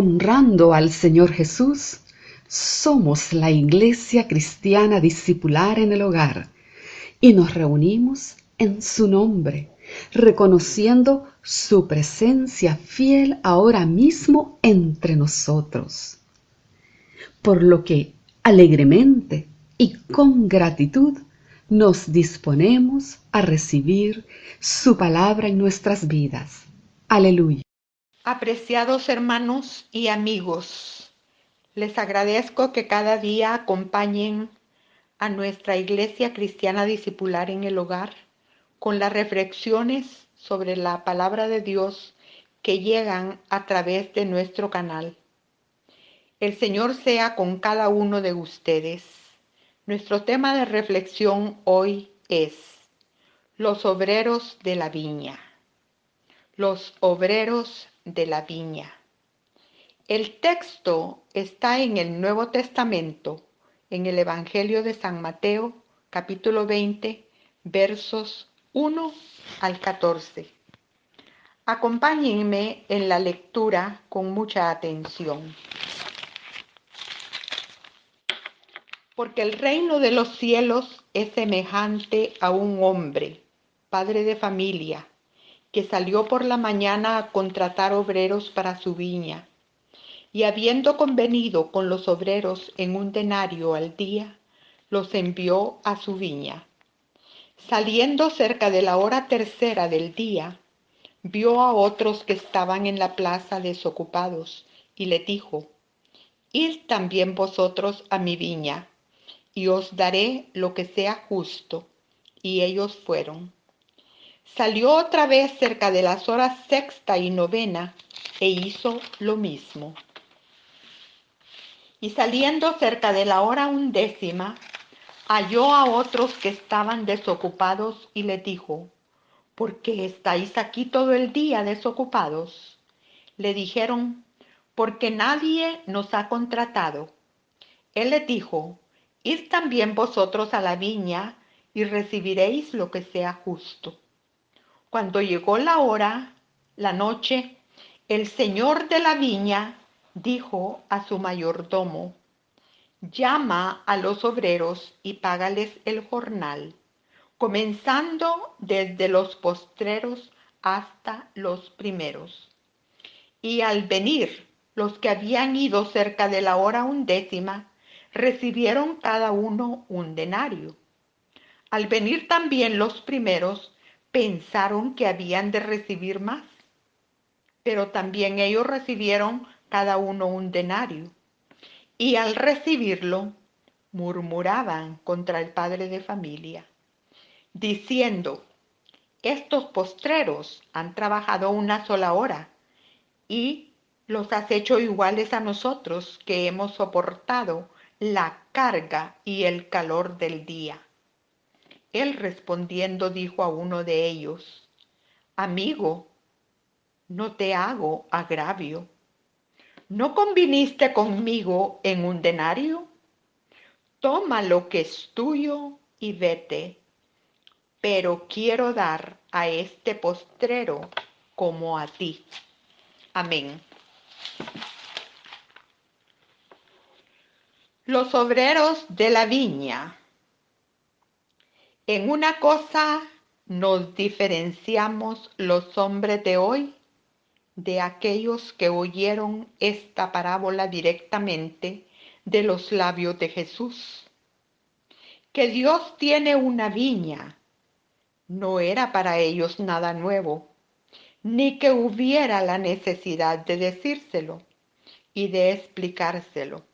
honrando al Señor Jesús, somos la Iglesia Cristiana Discipular en el Hogar y nos reunimos en su nombre, reconociendo su presencia fiel ahora mismo entre nosotros. Por lo que alegremente y con gratitud nos disponemos a recibir su palabra en nuestras vidas. Aleluya. Apreciados hermanos y amigos, les agradezco que cada día acompañen a nuestra Iglesia Cristiana Discipular en el Hogar con las reflexiones sobre la palabra de Dios que llegan a través de nuestro canal. El Señor sea con cada uno de ustedes. Nuestro tema de reflexión hoy es los obreros de la viña. Los obreros de la viña. El texto está en el Nuevo Testamento, en el Evangelio de San Mateo, capítulo 20, versos 1 al 14. Acompáñenme en la lectura con mucha atención. Porque el reino de los cielos es semejante a un hombre, padre de familia, que salió por la mañana a contratar obreros para su viña, y habiendo convenido con los obreros en 1 denario al día, los envió a su viña. Saliendo cerca de la hora tercera del día, vio a otros que estaban en la plaza desocupados, y les dijo: Id también vosotros a mi viña, y os daré lo que sea justo. Y ellos fueron. Salió otra vez cerca de las horas sexta y novena, e hizo lo mismo. Y saliendo cerca de la hora 11, halló a otros que estaban desocupados, y les dijo: ¿Por qué estáis aquí todo el día desocupados? Le dijeron: porque nadie nos ha contratado. Él les dijo: Id también vosotros a la viña, y recibiréis lo que sea justo. Cuando llegó la hora, la noche, el señor de la viña dijo a su mayordomo: llama a los obreros y págales el jornal, comenzando desde los postreros hasta los primeros. Y al venir los que habían ido cerca de la hora 11, recibieron cada uno 1 denario. Al venir también los primeros, pensaron que habían de recibir más, pero también ellos recibieron cada uno 1 denario. Y al recibirlo, murmuraban contra el padre de familia, diciendo: estos postreros han trabajado 1 sola hora, y los has hecho iguales a nosotros, que hemos soportado la carga y el calor del día. Él respondiendo dijo a uno de ellos: amigo, no te hago agravio. ¿No conviniste conmigo en 1 denario? Toma lo que es tuyo y vete. Pero quiero dar a este postrero como a ti. Amén. Los obreros de la viña. En una cosa nos diferenciamos los hombres de hoy de aquellos que oyeron esta parábola directamente de los labios de Jesús. Que Dios tiene una viña no era para ellos nada nuevo, ni que hubiera la necesidad de decírselo y de explicárselo.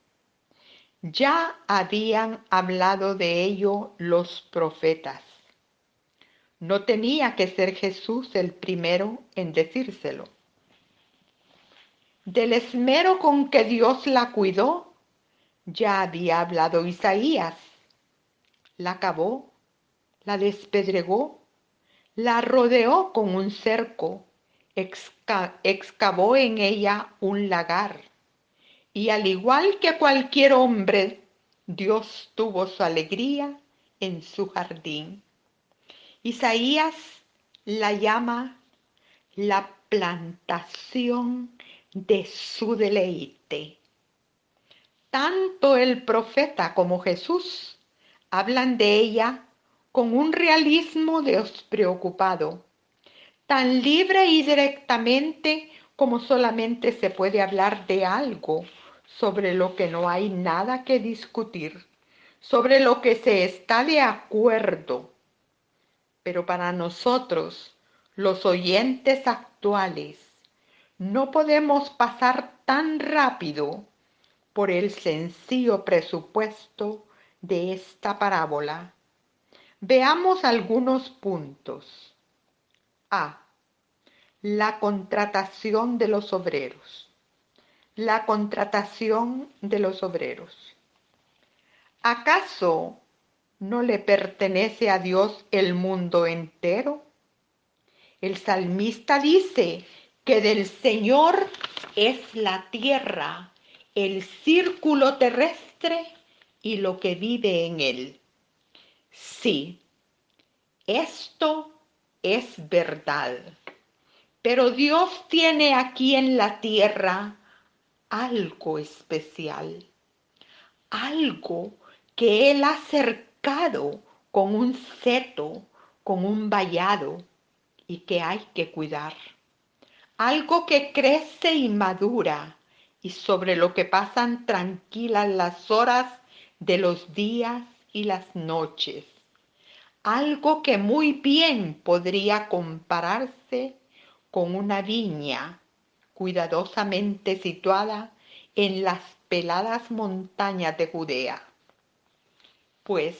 Ya habían hablado de ello los profetas. No tenía que ser Jesús el primero en decírselo. Del esmero con que Dios la cuidó, ya había hablado Isaías. La cavó, la despedregó, la rodeó con un cerco, excavó en ella un lagar. Y al igual que cualquier hombre, Dios tuvo su alegría en su jardín. Isaías la llama la plantación de su deleite. Tanto el profeta como Jesús hablan de ella con un realismo despreocupado, tan libre y directamente como solamente se puede hablar de algo sobre lo que no hay nada que discutir, sobre lo que se está de acuerdo. Pero para nosotros, los oyentes actuales, no podemos pasar tan rápido por el sencillo presupuesto de esta parábola. Veamos algunos puntos. A. La contratación de los obreros. La contratación de los obreros. ¿Acaso no le pertenece a Dios el mundo entero? El salmista dice que del Señor es la tierra, el círculo terrestre y lo que vive en él. Sí, esto es verdad. Pero Dios tiene aquí en la tierra algo especial, algo que Él ha cercado con un seto, con un vallado y que hay que cuidar. Algo que crece y madura y sobre lo que pasan tranquilas las horas de los días y las noches. Algo que muy bien podría compararse con una viña cuidadosamente situada en las peladas montañas de Judea. Pues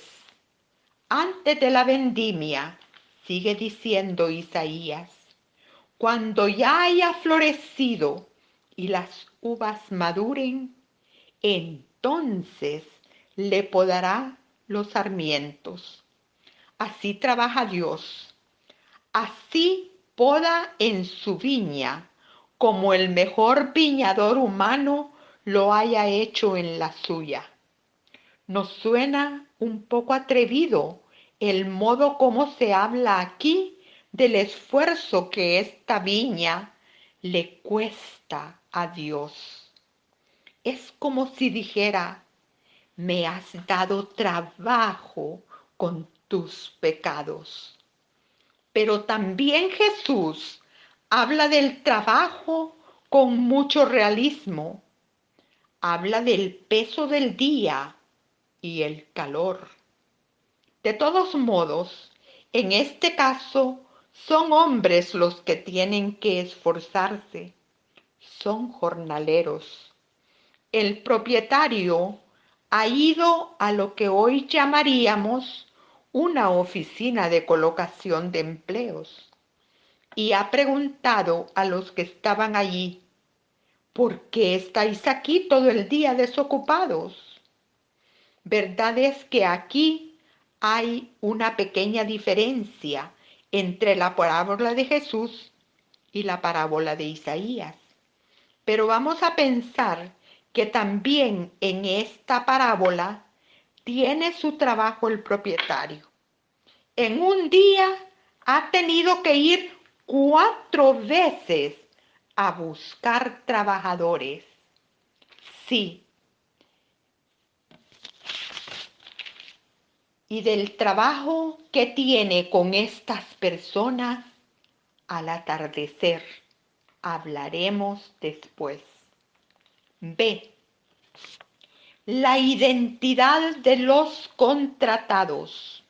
antes de la vendimia, sigue diciendo Isaías, cuando ya haya florecido y las uvas maduren, entonces le podará los sarmientos. Así trabaja Dios. Así poda en su viña, como el mejor viñador humano lo haya hecho en la suya. Nos suena un poco atrevido el modo como se habla aquí del esfuerzo que esta viña le cuesta a Dios. Es como si dijera, me has dado trabajo con tus pecados. Pero también Jesús habla del trabajo con mucho realismo. Habla del peso del día y el calor. De todos modos, en este caso, son hombres los que tienen que esforzarse. Son jornaleros. El propietario ha ido a lo que hoy llamaríamos una oficina de colocación de empleos y ha preguntado a los que estaban allí, ¿por qué estáis aquí todo el día desocupados? Verdad es que aquí hay una pequeña diferencia entre la parábola de Jesús y la parábola de Isaías. Pero vamos a pensar que también en esta parábola tiene su trabajo el propietario. En un día ha tenido que ir 4 veces a buscar trabajadores. Sí, y del trabajo que tiene con estas personas al atardecer hablaremos después. B. La identidad de los contratados.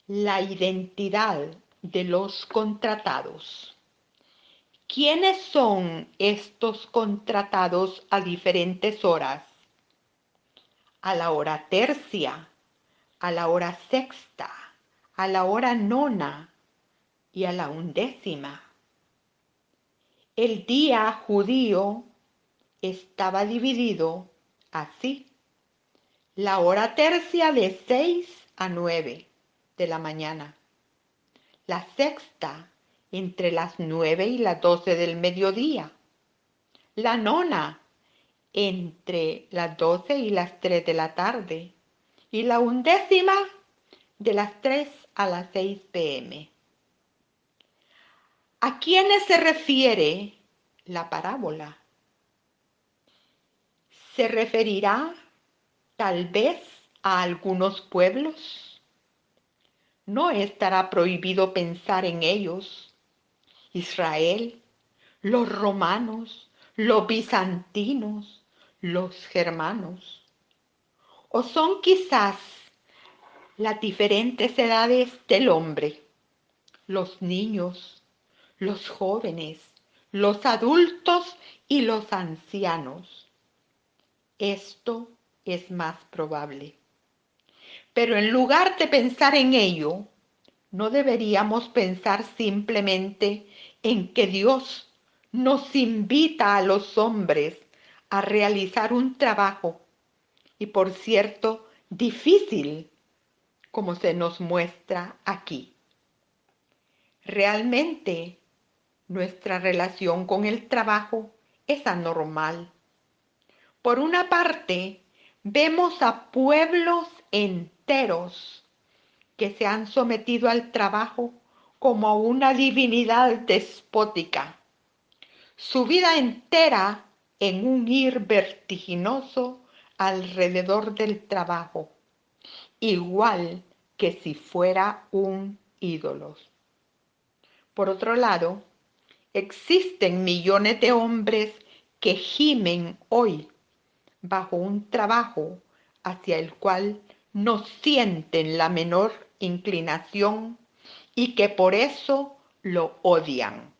La identidad de los contratados. ¿Quiénes son estos contratados a diferentes horas? A la hora tercia, a la hora sexta, a la hora nona y a la 11ª. El día judío estaba dividido así. La hora tercia de 6 a 9 de la mañana. La sexta entre las 9 y las 12 del mediodía. La nona entre las 12 y las 3 de la tarde. Y la 11ª de las 3 a las 6 p.m. ¿A quiénes se refiere la parábola se referirá tal vez a algunos pueblos. No estará prohibido pensar en ellos: Israel, los romanos, los bizantinos, los germanos. O son quizás las diferentes edades del hombre: los niños, los jóvenes, los adultos y los ancianos. Esto es más probable. Pero en lugar de pensar en ello, no deberíamos pensar simplemente en que Dios nos invita a los hombres a realizar un trabajo, y por cierto, difícil, como se nos muestra aquí. Realmente, nuestra relación con el trabajo es anormal. Por una parte, vemos a pueblos enteros que se han sometido al trabajo como a una divinidad despótica, su vida entera en un ir vertiginoso alrededor del trabajo, igual que si fuera un ídolo. Por otro lado, existen millones de hombres que gimen hoy bajo un trabajo hacia el cual no sienten la menor inclinación y que por eso lo odian.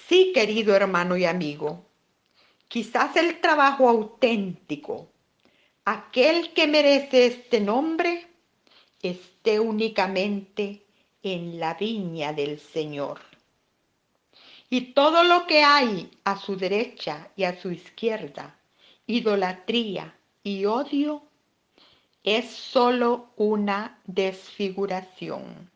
Sí, querido hermano y amigo, quizás el trabajo auténtico, aquel que merece este nombre, esté únicamente en la viña del Señor. Y todo lo que hay a su derecha y a su izquierda, idolatría y odio, es solo una desfiguración.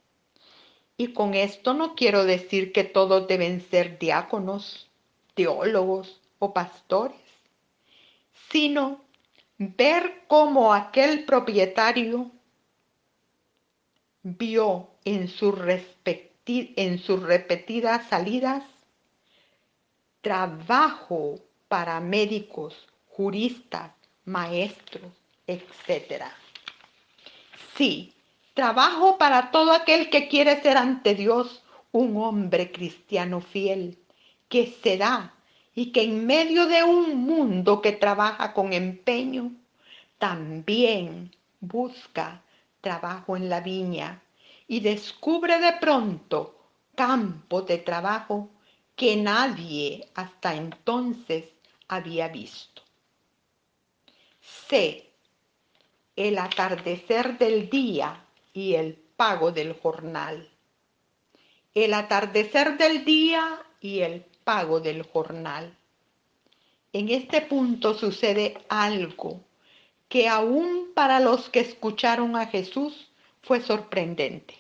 Y con esto no quiero decir que todos deben ser diáconos, teólogos o pastores, sino ver cómo aquel propietario vio en sus repetidas salidas trabajo para médicos, juristas, maestros, etcétera. Sí, trabajo para todo aquel que quiere ser ante Dios un hombre cristiano fiel, que se da y que en medio de un mundo que trabaja con empeño, también busca trabajo en la viña y descubre de pronto campos de trabajo que nadie hasta entonces había visto. Sé el atardecer del día y el pago del jornal. El atardecer del día y el pago del jornal. En este punto sucede algo que aún para los que escucharon a Jesús fue sorprendente.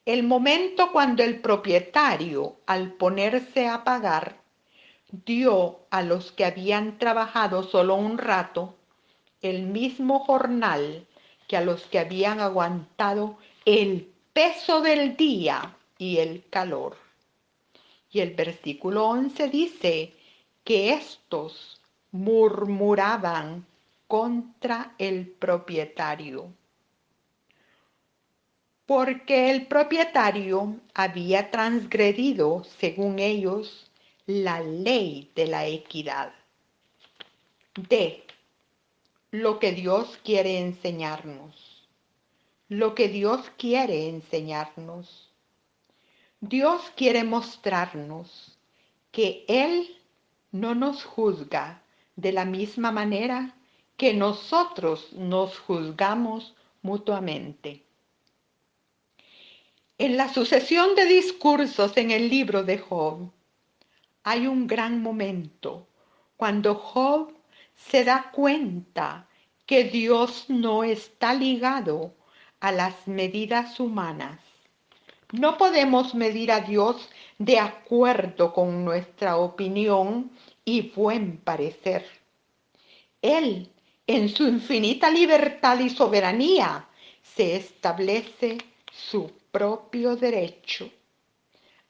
El momento cuando el propietario, al ponerse a pagar, dio a los que habían trabajado solo un rato el mismo jornal que a los que habían aguantado el peso del día y el calor. Y el versículo 11 dice que estos murmuraban contra el propietario, porque el propietario había transgredido, según ellos, la ley de la equidad. D. Lo que Dios quiere enseñarnos. Lo que Dios quiere enseñarnos. Dios quiere mostrarnos que Él no nos juzga de la misma manera que nosotros nos juzgamos mutuamente. En la sucesión de discursos en el libro de Job, hay un gran momento cuando Job se da cuenta que Dios no está ligado a las medidas humanas. No podemos medir a Dios de acuerdo con nuestra opinión y buen parecer. Él, en su infinita libertad y soberanía, se establece su propio derecho.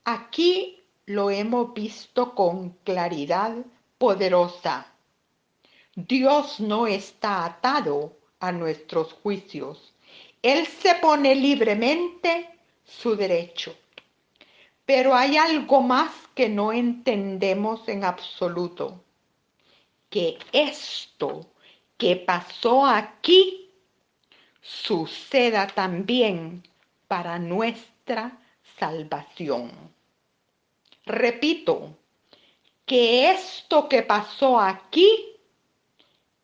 Aquí lo hemos visto con claridad poderosa. Dios no está atado a nuestros juicios. Él se pone libremente su derecho. Pero hay algo más que no entendemos en absoluto, que esto que pasó aquí suceda también para nuestra salvación. Repito, que esto que pasó aquí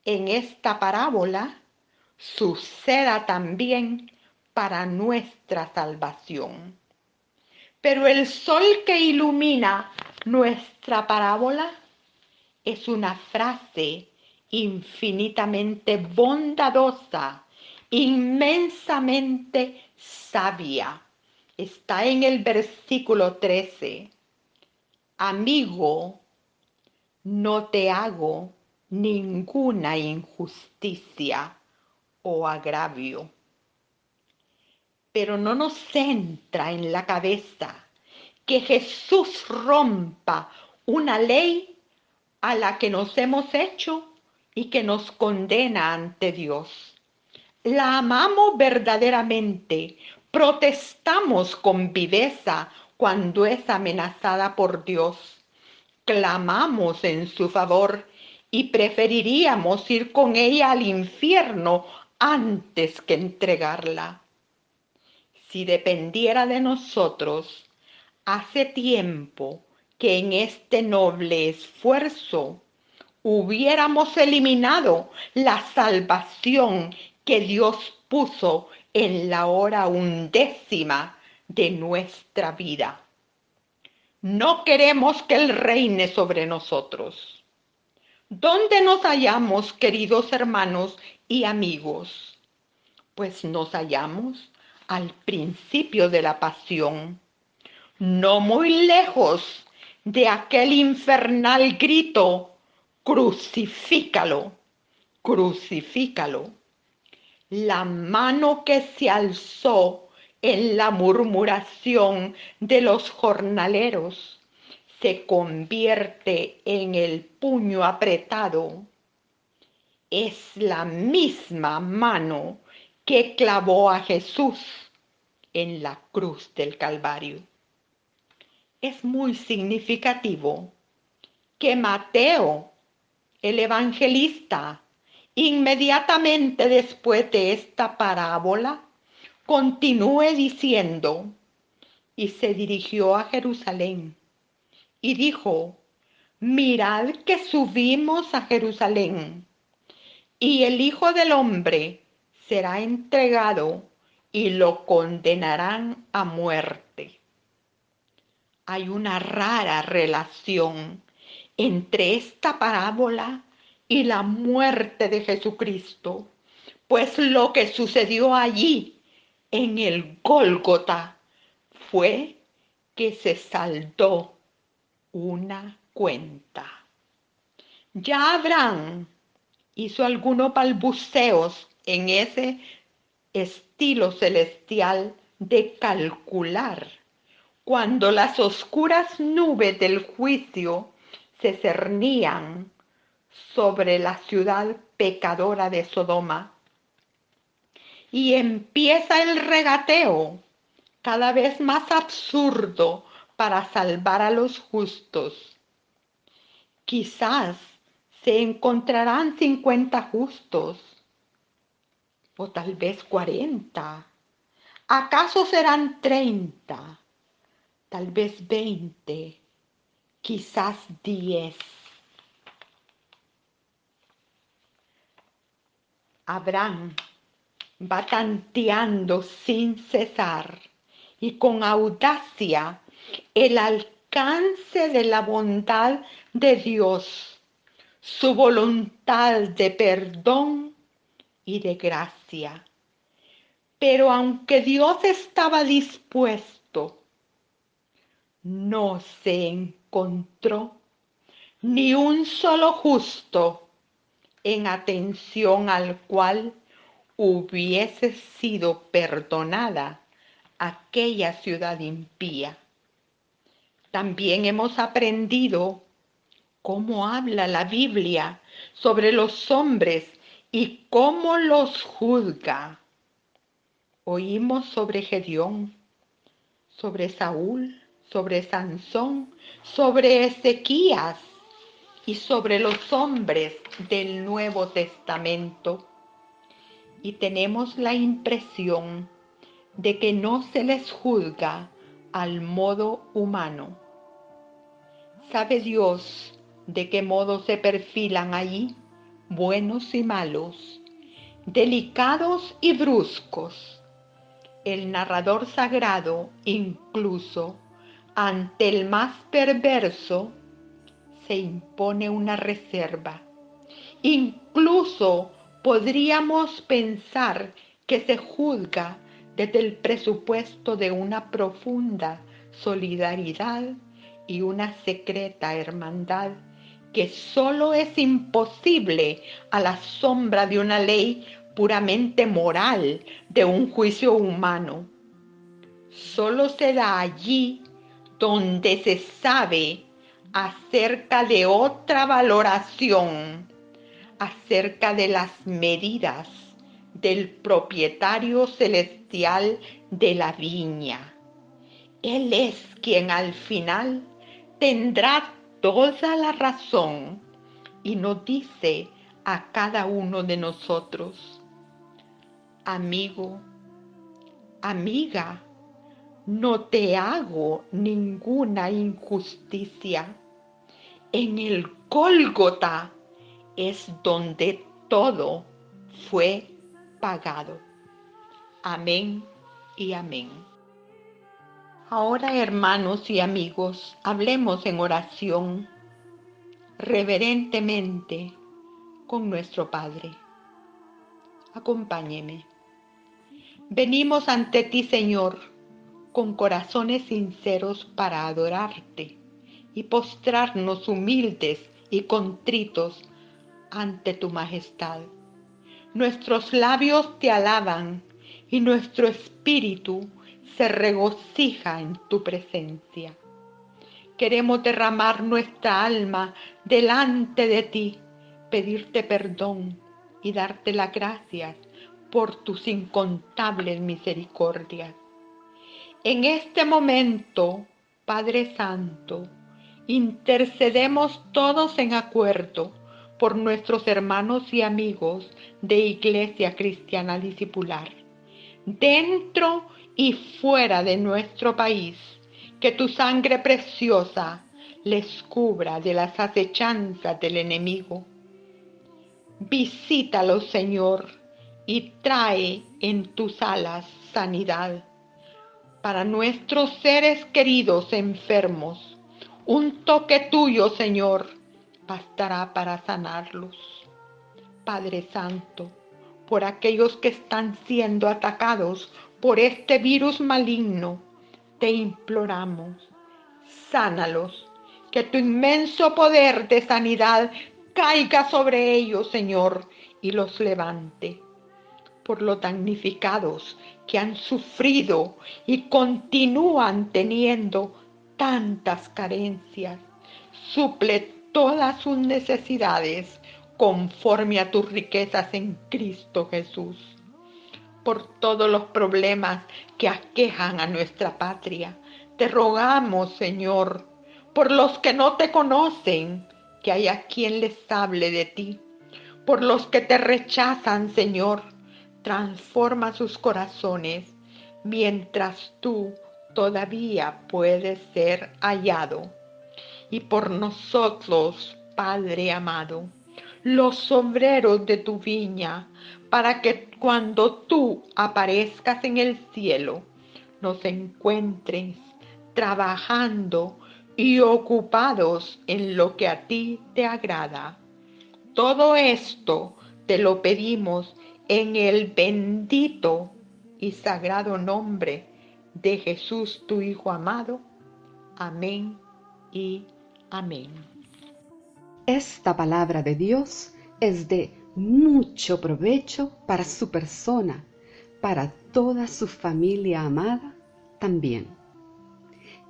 en esta parábola suceda también para nuestra salvación. Pero el sol que ilumina nuestra parábola es una frase infinitamente bondadosa, inmensamente sabia. Está en el versículo 13. Amigo, no te hago ninguna injusticia o agravio. Pero no nos entra en la cabeza que Jesús rompa una ley a la que nos hemos hecho y que nos condena ante Dios. La amamos verdaderamente, protestamos con viveza cuando es amenazada por Dios, clamamos en su favor y preferiríamos ir con ella al infierno antes que entregarla. Si dependiera de nosotros, hace tiempo que en este noble esfuerzo hubiéramos eliminado la salvación que Dios puso en la hora 1ª de nuestra vida. No queremos que Él reine sobre nosotros. ¿Dónde nos hallamos, queridos hermanos y amigos? Pues nos hallamos al principio de la pasión, no muy lejos de aquel infernal grito: crucifícalo, crucifícalo. La mano que se alzó en la murmuración de los jornaleros se convierte en el puño apretado. Es la misma mano que clavó a Jesús en la cruz del Calvario. Es muy significativo que Mateo, el evangelista, inmediatamente después de esta parábola, continúe diciendo: y se dirigió a Jerusalén y dijo: mirad que subimos a Jerusalén, y el Hijo del Hombre será entregado y lo condenarán a muerte. Hay una rara relación entre esta parábola y la muerte de Jesucristo, pues lo que sucedió allí en el Gólgota fue que se saldó una cuenta. Ya Abraham hizo algunos balbuceos en ese estilo celestial de calcular cuando las oscuras nubes del juicio se cernían sobre la ciudad pecadora de Sodoma. Y empieza el regateo cada vez más absurdo para salvar a los justos. Quizás se encontrarán 50 justos, o tal vez 40. ¿Acaso serán 30? Tal vez 20, quizás 10. Abraham va tanteando sin cesar y con audacia el alcance de la bondad de Dios, su voluntad de perdón y de gracia. Pero aunque Dios estaba dispuesto, no se encontró ni un solo justo en atención al cual hubiese sido perdonada aquella ciudad impía. También hemos aprendido cómo habla la Biblia sobre los hombres y cómo los juzga. Oímos sobre Gedeón, sobre Saúl, sobre Sansón, sobre Ezequías y sobre los hombres del Nuevo Testamento. Y tenemos la impresión de que no se les juzga al modo humano. ¿Sabe Dios de qué modo se perfilan allí buenos y malos, delicados y bruscos? El narrador sagrado, incluso ante el más perverso, se impone una reserva. Incluso podríamos pensar que se juzga desde el presupuesto de una profunda solidaridad y una secreta hermandad que solo es imposible a la sombra de una ley puramente moral, de un juicio humano. Solo se da allí donde se sabe acerca de otra valoración, acerca de las medidas del propietario celestial de la viña. Él es quien al final tendrá toda la razón y nos dice a cada uno de nosotros: amigo, amiga, no te hago ninguna injusticia. En el Gólgota es donde todo fue pagado. Amén y amén. Ahora, hermanos y amigos, hablemos en oración reverentemente con nuestro Padre. Acompáñeme. Venimos ante ti, Señor, con corazones sinceros para adorarte y postrarnos humildes y contritos ante tu majestad. Nuestros labios te alaban y nuestro espíritu se regocija en tu presencia. Queremos derramar nuestra alma delante de ti, pedirte perdón y darte las gracias por tus incontables misericordias. En este momento, Padre Santo, intercedemos todos en acuerdo por nuestros hermanos y amigos de Iglesia Cristiana Discipular, dentro y fuera de nuestro país. Que tu sangre preciosa les cubra de las acechanzas del enemigo. Visítalos, Señor, y trae en tus alas sanidad para nuestros seres queridos enfermos. Un toque tuyo, Señor, bastará para sanarlos. Padre Santo, por aquellos que están siendo atacados por este virus maligno, te imploramos, sánalos, que tu inmenso poder de sanidad caiga sobre ellos, Señor, y los levante. Por los damnificados que han sufrido y continúan teniendo tantas carencias, suple todas sus necesidades conforme a tus riquezas en Cristo Jesús. Por todos los problemas que aquejan a nuestra patria, te rogamos, Señor, por los que no te conocen, que haya quien les hable de ti. Por los que te rechazan, Señor, transforma sus corazones mientras tú todavía puedes ser hallado. Y por nosotros, Padre amado, los obreros de tu viña, para que cuando tú aparezcas en el cielo, nos encuentres trabajando y ocupados en lo que a ti te agrada. Todo esto te lo pedimos en el bendito y sagrado nombre de Jesús, tu Hijo amado. Amén y amén. Esta palabra de Dios es de mucho provecho para su persona, para toda su familia amada también.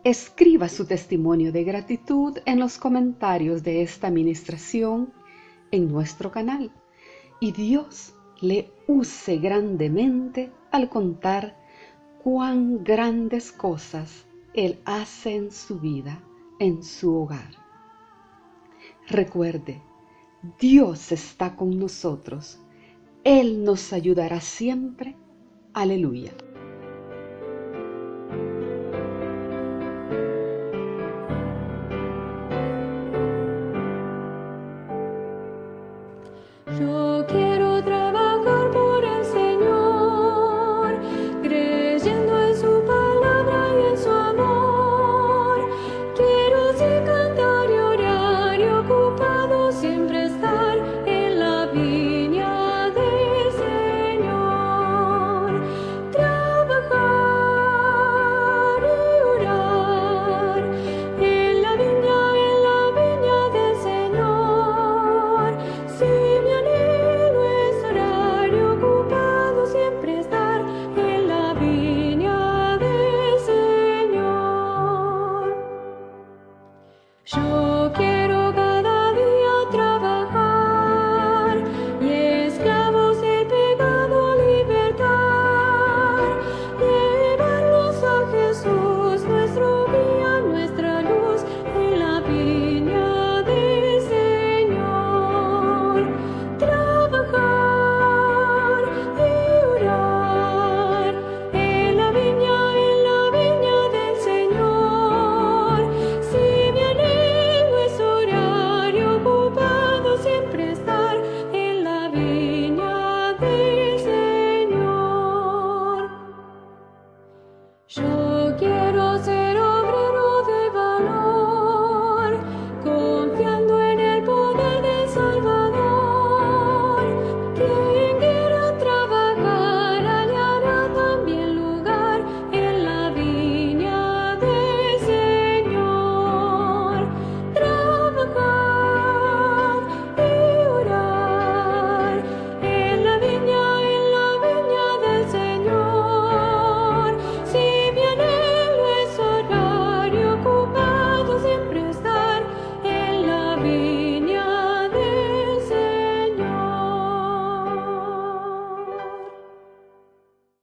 Escriba su testimonio de gratitud en los comentarios de esta administración en nuestro canal y Dios le use grandemente al contar cuán grandes cosas Él hace en su vida, en su hogar. Recuerde, Dios está con nosotros. Él nos ayudará siempre. Aleluya. Yo quiero